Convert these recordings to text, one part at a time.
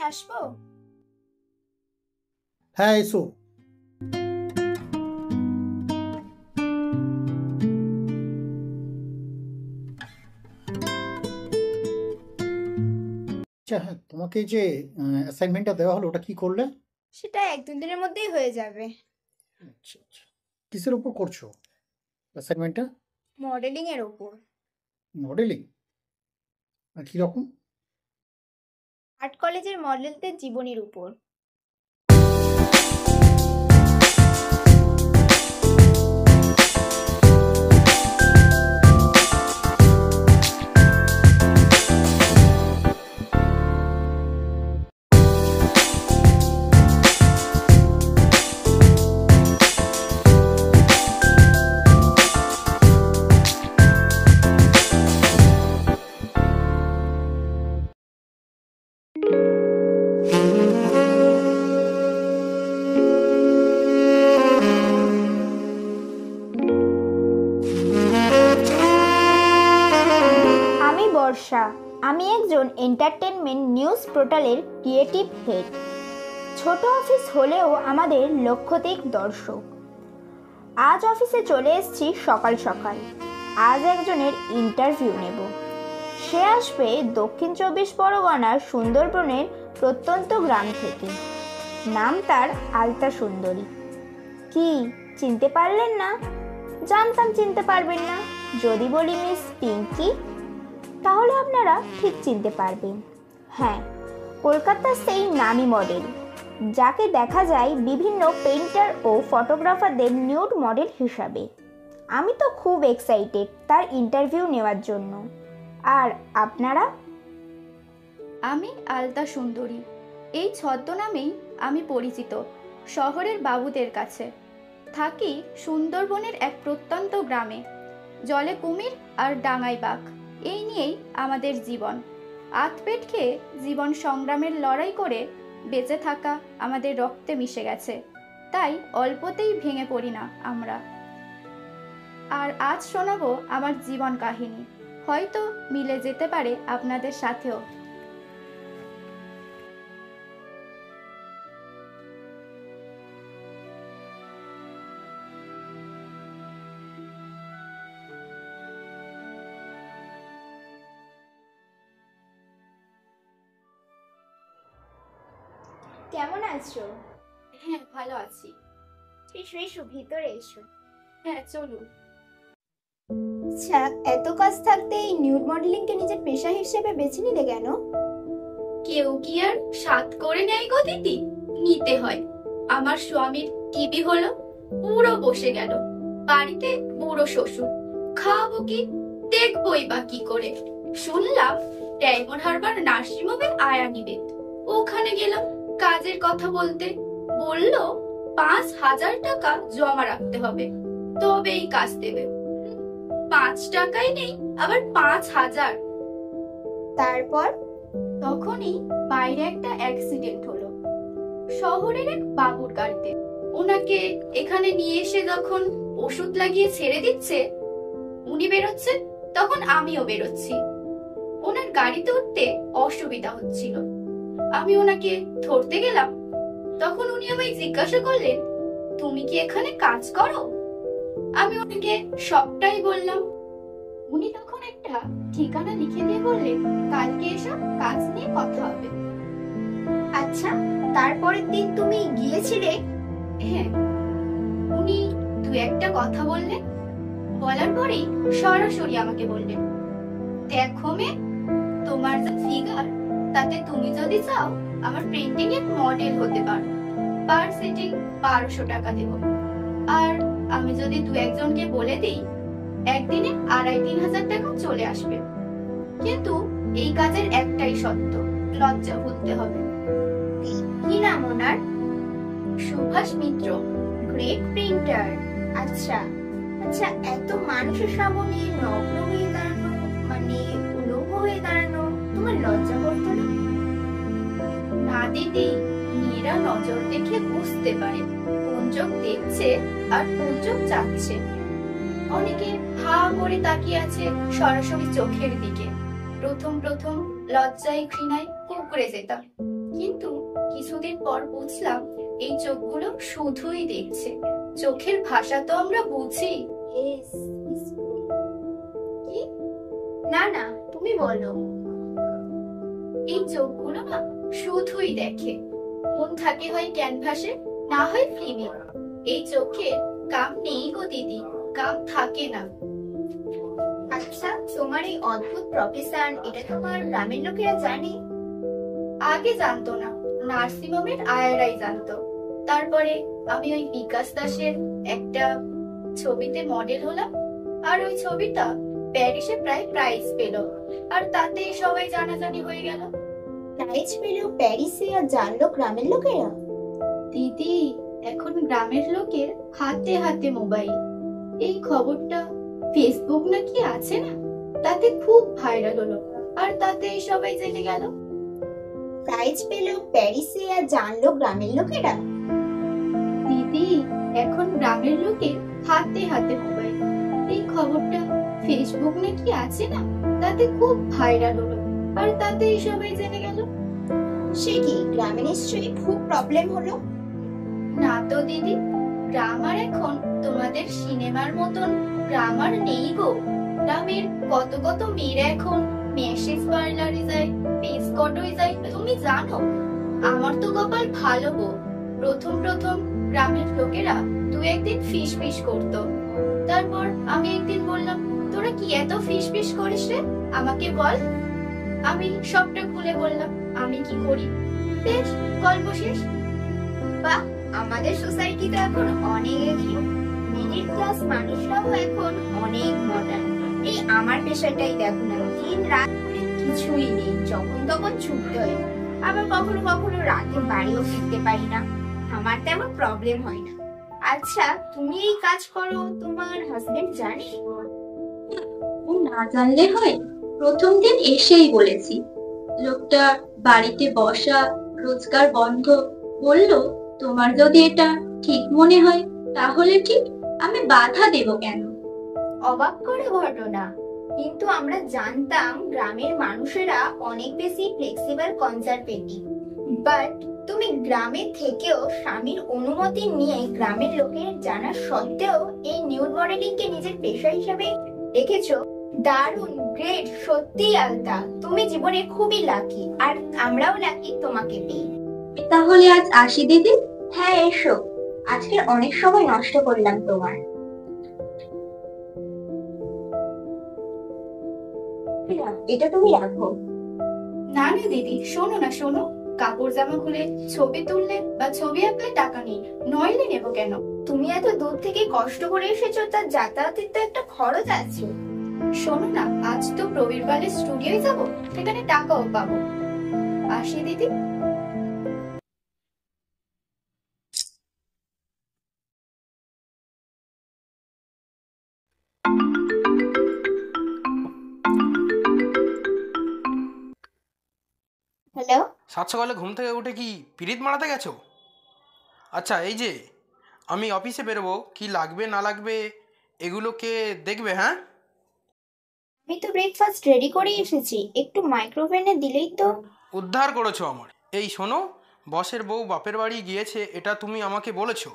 আসবো। হ্যাঁ, এসো। আচ্ছা, হ্যাঁ, তোমাকে যে অ্যাসাইনমেন্টটা দেওয়া হলো ওটা কি করলে? সেটা 1-2 দিনের মধ্যেই হয়ে যাবে। আচ্ছা আচ্ছা, কিসের উপর করছো অ্যাসাইনমেন্টটা? মডেলিং এর ওপর। মডেলিং? আর কিরকম? আর্ট কলেজের মডেলদের জীবনীর উপর। আমি বর্ষা। আমি একজন এন্টারটেনমেন্ট নিউজ পোর্টালের ক্রিয়েটিভ হেড। ছোট অফিস হলেও আমাদের লক্ষাধিক দর্শক। আজ অফিসে চলে এসেছি সকাল সকাল। আজ একজনের ইন্টারভিউ নেব। সে আসবে দক্ষিণ 24 পরগনার সুন্দরবনের প্রত্যন্ত গ্রাম থেকে। নাম তার আলতা সুন্দরী। কি চিনতে পারলেন না? জানতাম চিনতে পারবেন না। যদি বলি মিস পিঙ্কি, তাহলে আপনারা ঠিক চিনতে পারবেন। হ্যাঁ, কলকাতার সেই নামী মডেল, যাকে দেখা যায় বিভিন্ন পেইন্টার ও ফটোগ্রাফারদের নিউড মডেল হিসাবে। আমি তো খুব এক্সাইটেড তার ইন্টারভিউ নেওয়ার জন্য। আর আপনারা? আমি আলতা সুন্দরী। এই ছদ্মনামেই আমি পরিচিত শহরের বাবুদের কাছে। থাকি সুন্দরবনের এক প্রত্যন্ত গ্রামে। জলে কুমির আর ডাঙায় বাঘ, এই নিয়েই আমাদের জীবন। আধপেট খেয়ে জীবন সংগ্রামের লড়াই করে বেঁচে থাকা আমাদের রক্তে মিশে গেছে। তাই অল্পতেই ভেঙে পড়ি না আমরা। আর আজ শোনাবো আমার জীবন কাহিনী। হয়তো মিলে যেতে পারে আপনাদের সাথেও। কেমন আছো? হ্যাঁ, ভালো আছি। এসো এসো, ভিতরে এসো। হ্যাঁ, চলুন। আচ্ছা, এত কাজ থাকতে এই নিউড মডেলিংকে নিজের পেশা হিসেবে বেছে নিলে কেন? কেউ কি আর সাত করে নেয় গো দিদি? নিতে হয়। আমার স্বামীর টিভি হলো, পুরো বসে গেল। বাড়িতে বুড়ো শ্বশুর, খাওয়াবো কি, দেখবই বা কি করে। শুনলাম ডায়মন্ড হারবার নার্সিংহোমে আয়া নিবে। ওখানে গেলাম কাজের কথা বলতে। বলল 5,000 টাকা জমা রাখতে হবে, তবেই কাজ দেবে। 5 টাকাই নেই, আবার 5,000। তারপর? তখনই বাইরে একটা অ্যাক্সিডেন্ট হলো, শহরের এক বাবুর গাড়িতে। ওনাকে এখানে নিয়ে এসে যখন ওষুধ লাগিয়ে ছেড়ে দিচ্ছে, উনি বেরোচ্ছেন, তখন আমিও বেরোচ্ছি। ওনার গাড়িতে উঠতে অসুবিধা হচ্ছিল। আমি ওনাকে ধরতে গেলাম, তখন উনি আমায় জিজ্ঞাসা করলেন, তুমি কি এখানে কাজ করো? আমি ওনাকে সবটাই বললাম। উনি তখন একটা ঠিকানা লিখে দিয়ে বললেন, কালকে এসব কাজ নিয়ে কথা হবে। আচ্ছা, তারপরের দিন তুমি গিয়েছিলে? হ্যাঁ, উনি দু একটা কথা বললেন। বলার পরেই সরাসরি আমাকে বললেন, দেখো মে, তোমার যা ফিগার, তাতে তুমি যদি চাও আমার প্রিন্টিং এর মডেল হতে পারো। পার সিটিং 1200 টাকা দেব। আর আমি যদি দু একজনকে বলে দিই, একদিনে 2,500-3,000 টাকা চলে আসবে। কিন্তু এই কাজের একটাই শর্ত, লজ্জা ভুলতে হবে। কি নাম ওনার? সুভাষ মিত্র। Great printer. আচ্ছা আচ্ছা, এত মানুষের সামনে নগ্ন হয়ে দাঁড়ানো, মানে উলঙ্গ হয়ে দাঁড়ানো, তোমার লজ্জা করতো না? না দিদি, মেয়েরা নজর দেখে বুঝতে পারে কোন চোখ দেখছে আর কোন চোখ যাচ্ছে। অনেকে হা করে তাকিয়ে আছে সরাসরি চোখের দিকে। প্রথম প্রথম লজ্জায় ঘৃণায় কুঁকড়ে যেতাম, কিন্তু কিছুদিন পর বুঝলাম এই চোখগুলো শুধুই দেখছে। চোখের ভাষা তো আমরা বুঝি। কি? না না, তুমি বলো। এই চোখগুলো না শুধুই দেখে। মন থাকে হয় ক্যানভাসে, না হয় ফিল্মে। এই চোখে কাম নেই গো দিদি, কাম থাকে না। আচ্ছা, তোমার এই অদ্ভুত প্রফেশন, এটা তোমার গ্রামের লোকেরা জানে? আগে জানতো না, নার্সিংহোমের আয়ারাই জানতো। তারপরে আমি ওই বিকাশ দাসের একটা ছবিতে মডেল হলাম, আর ওই ছবিটা প্যারিসে প্রাইজ পেল, আর তাতে সবাই জানাজানি হয়ে গেল। প্রাইজ পেল প্যারিসে, আর জানলো গ্রামের লোকেরা? দিদি, এখন গ্রামের লোকের হাতে হাতে মোবাইল। এই খবরটা ফেসবুক নাকি আছে না, তাতে খুব ভাইরাল হলো, আর তাতে সবাই জেনে গেল। প্রাইজ পেল প্যারিসে, আর জানলো গ্রামের লোকেরা? দিদি, এখন গ্রামের লোকের হাতে হাতে মোবাইল। এই খবরটা ফেসবুক নাকি আছে না, তাতে খুব ভাইরাল হলো, আর তাতে সবাই জেনে গেল। সে কি, গ্রামে নিশ্চয়ই খুব প্রবলেম হলো? না তো দিদি, গ্রাম আর এখন তোমাদের সিনেমার মতন গ্রাম আর নেই গো। গ্রামের কত কত মেয়েরা এখন মেসেজ পার্লারে যায়, পেসকটে যায়, তুমি জানো? আমার তো কপাল ভালো গো। প্রথম প্রথম গ্রামের লোকেরা দু একদিন ফিস ফিস করতো। তারপর আমি একদিন বললাম, তোরা কি এত ফিস ফিস করিস রে, আমাকে বল। আমি সবটা খুলে বললাম আমি কি করি। বেশ, গল্প শেষ। বাহ, আমাদের সোসাইটি তো এখন অনেক এগিয়ে। মিডিল ক্লাস মানুষরাও এখন অনেক মডার্ন। এই আমার পেশাটাই দেখো না, দিন রাত করে কিছুই নেই, যখন তখন ছুটতে হয়। আবার কখনো কখনো রাতে বাড়িও ফিরতে পারি না। আমার তেমন প্রবলেম হয় না। আচ্ছা, তুমি এই কাজ করো, তোমার হাজবেন্ড জানে? ও না জানলে হয়? প্রথম দিন এসেই বলেছি। লোকটা বাড়িতে বসা, রোজগার বন্ধ, বলল তোমার যদি এটা ঠিক মনে হয় তাহলে ঠিক, আমি বাধা দেব কেন? অবাক করে ঘটনা, কিন্তু আমরা জানতাম গ্রামের মানুষেরা অনেক বেশি ফ্লেক্সিবল, কনজারভেটিভ। বাট তুমি গ্রামে থেকেও স্বামীর অনুমতি নিয়ে গ্রামের লোকের জানা সত্ত্বেও এই নিউড মডেলিং কে নিজের পেশা হিসেবে রেখেছো। দারুণ, গ্রেট, সত্যি আলতা, তুমি জীবনে খুবই লাকি, আর আমরাও লাকি তোমাকে পেয়ে। তাহলে আজ আসি দিদি? হ্যাঁ এসো, আজকে অনেক সময় নষ্ট করলাম তোমার। এটা তুমি রাখো। না না দিদি, শোনো না, শোনো। কাপড় জামা খুলে ছবি তুললে বা ছবি আঁকলে টাকা নেই, নইলে নেবো কেন? তুমি এত দূর থেকে কষ্ট করে এসেছো, তার যাতায়াতের তো একটা খরচ আছে। শোনো না, আজ তো প্রবীর বালের স্টুডিওয় যাবো, সেখানে টাকাও পাবো। আসি দিদি। হ্যালো, সাত সকালে ঘুম থেকে উঠে কি পিরিত মারাতে গেছো? আচ্ছা, এই যে আমি অফিসে বেরোবো, কি লাগবে না লাগবে এগুলোকে দেখবে, হ্যাঁ? আমি তো ব্রেকফাস্ট রেডি করে এসেছি, একটু মাইক্রোওভেনে দিলেই তো। উদ্ধার করেছো আমার। এই শোনো, বসের বউ বাপের বাড়ি গিয়েছে, এটা তুমি আমাকে বলেছো।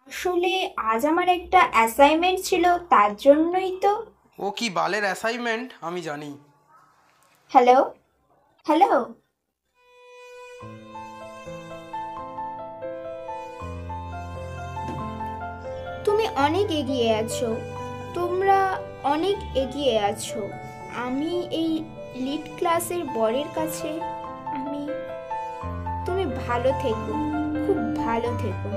আসলে আজ আমার একটা অ্যাসাইনমেন্ট ছিল, তার জন্যই তো। ও কি বালের অ্যাসাইনমেন্ট আমি জানি। হ্যালো হ্যালো, তুমি অনেক এগিয়ে আছো, তোমরা অনেক এগিয়ে আছো। আমি এই লিড ক্লাসের বরের কাছে, তুমি ভালো থেকো, খুব ভালো থেকো।